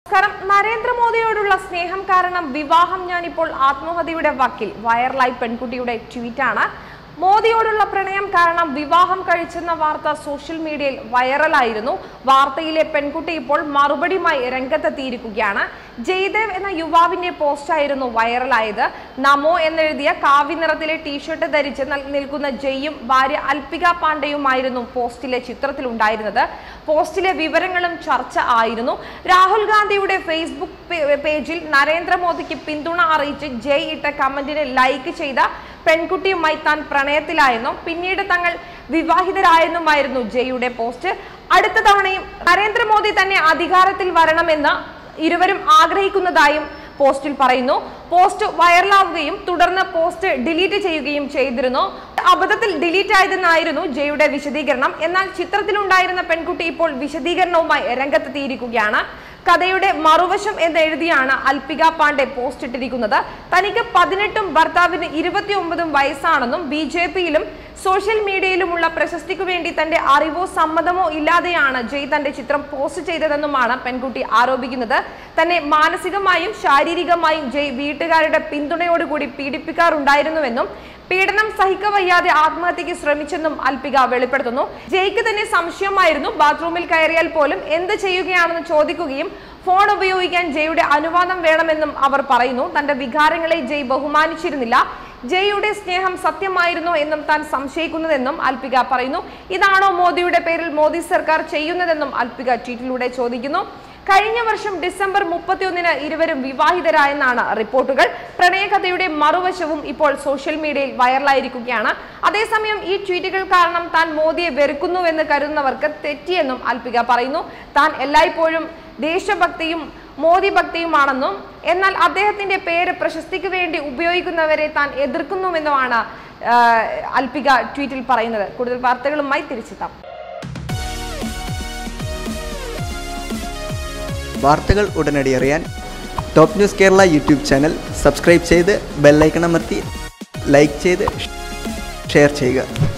നരേന്ദ്ര മോദിയോടുള്ള സ്നേഹം കാരണം വിവാഹം ഞാനിപ്പോൾ ആത്മഹത്യയുടെ വക്കിൽ വൈറലായി പെൺകുട്ടിയുടെ ട്വീറ്റാണ്. മോദിയോടുള്ള പ്രണയം കാരണം വിവാഹം കഴിച്ചെന്ന വാർത്ത സോഷ്യൽ മീഡിയയിൽ വൈറലായിരുന്നു. വാർത്തയിലെ പെൺകുട്ടി ഇപ്പോൾ മറുപടിയുമായി രംഗത്തെത്തിയിരിക്കുകയാണ്. ജയ്ദേവ് എന്ന യുവാവിന്റെ പോസ്റ്റായിരുന്നു വൈറലായത്. നമോ എന്നെഴുതിയ കാവ്യ നിറത്തിലെ ടീഷർട്ട് ധരിച്ച് നിൽക്കുന്ന ജയ്യും ഭാര്യ അൽപിക പാണ്ഡെയുമായിരുന്നു പോസ്റ്റിലെ ചിത്രത്തിലുണ്ടായിരുന്നത്. പോസ്റ്റിലെ വിവരങ്ങളും ചർച്ച ആയിരുന്നു. രാഹുൽ ഗാന്ധിയുടെ ഫേസ്ബുക്ക് പേജിൽ നരേന്ദ്രമോദിക്ക് പിന്തുണ അറിയിച്ച് ജയ് ഇട്ട കമന്റിന് ലൈക്ക് ചെയ്ത പെൺകുട്ടിയുമായി താൻ പ്രണയത്തിലായെന്നും പിന്നീട് തങ്ങൾ വിവാഹിതരായെന്നുമായിരുന്നു ജയ്യുടെ പോസ്റ്റ്. അടുത്ത തവണയും നരേന്ദ്രമോദി തന്നെ അധികാരത്തിൽ വരണമെന്ന് ഇരുവരും ആഗ്രഹിക്കുന്നതായും പോസ്റ്റിൽ പറയുന്നു. പോസ്റ്റ് വൈറലാവുകയും തുടർന്ന് പോസ്റ്റ് ഡിലീറ്റ് ചെയ്യുകയും ചെയ്തിരുന്നു. അബദ്ധത്തിൽ ഡിലീറ്റ് ആയതെന്നായിരുന്നു ജയുടെ വിശദീകരണം. എന്നാൽ ചിത്രത്തിലുണ്ടായിരുന്ന പെൺകുട്ടി ഇപ്പോൾ വിശദീകരണവുമായി രംഗത്തെത്തിയിരിക്കുകയാണ്. കഥയുടെ മറുവശം എന്നെഴുതിയാണ് അൽപിക പാണ്ഡെ പോസ്റ്റ് ഇട്ടിരിക്കുന്നത്. തനിക്ക് 18ഉം ഭർത്താവിന് 29 വയസ്സാണെന്നും BJPയിലും സോഷ്യൽ മീഡിയയിലുമുള്ള പ്രശസ്തിക്കു വേണ്ടി തന്റെ അറിവോ സമ്മതമോ ഇല്ലാതെയാണ് ജയ് തന്റെ ചിത്രം പോസ്റ്റ് ചെയ്തതെന്നുമാണ് പെൺകുട്ടി ആരോപിക്കുന്നത്. തന്നെ മാനസികമായും ശാരീരികമായും ജയ് വീട്ടുകാരുടെ പിന്തുണയോടുകൂടി പീഡിപ്പിക്കാറുണ്ടായിരുന്നുവെന്നും പീഡനം സഹിക്കവയ്യാതെ ആത്മഹത്യക്ക് ശ്രമിച്ചെന്നും അൽപിക വെളിപ്പെടുത്തുന്നു. ജയ്ക്ക് തന്നെ സംശയമായിരുന്നു. ബാത്റൂമിൽ കയറിയാൽ പോലും എന്ത് ചെയ്യുകയാണെന്ന് ചോദിക്കുകയും ഫോൺ ഉപയോഗിക്കാൻ ജയുടെ അനുവാദം വേണമെന്നും അവർ പറയുന്നു. തന്റെ വികാരങ്ങളെ ജയ് ബഹുമാനിച്ചിരുന്നില്ല. ജയ്യുടെ സ്നേഹം സത്യമായിരുന്നോ എന്നും താൻ സംശയിക്കുന്നതെന്നും അൽപിക പറയുന്നു. ഇതാണോ മോദിയുടെ പേരിൽ മോദി സർക്കാർ ചെയ്യുന്നതെന്നും അൽപിക ട്വീറ്റിലൂടെ ചോദിക്കുന്നു. കഴിഞ്ഞ വർഷം ഡിസംബർ 31-ന് ഇരുവരും വിവാഹിതരായെന്നാണ് റിപ്പോർട്ടുകൾ. പ്രണയകഥയുടെ മറുവശവും ഇപ്പോൾ സോഷ്യൽ മീഡിയയിൽ വൈറലായിരിക്കുകയാണ്. അതേസമയം ഈ ട്വീറ്റുകൾ കാരണം താൻ മോദിയെ വെറുക്കുന്നുവെന്ന് കരുതുന്നവർക്ക് തെറ്റിയെന്നും അൽപിക പറയുന്നു. താൻ എല്ലായ്പ്പോഴും ദേശഭക്തിയും മോദി ഭക്തിയുമാണെന്നും എന്നാൽ അദ്ദേഹത്തിന്റെ പേര് പ്രശസ്തിക്ക് വേണ്ടി ഉപയോഗിക്കുന്നവരെ താൻ എതിർക്കുന്നുവെന്നുമാണ് അൽപിക ട്വീറ്റിൽ പറയുന്നത്. കൂടുതൽ വാർത്തകളുമായി തിരിച്ചെത്താം. വാർത്തകൾ ഉടനടി അറിയാൻ top news Kerala YouTube channel subscribe ചെയ്ത് ബെല്ലൈക്കൺ അമർത്തി ലൈക്ക് ചെയ്ത് ഷെയർ ചെയ്യുക.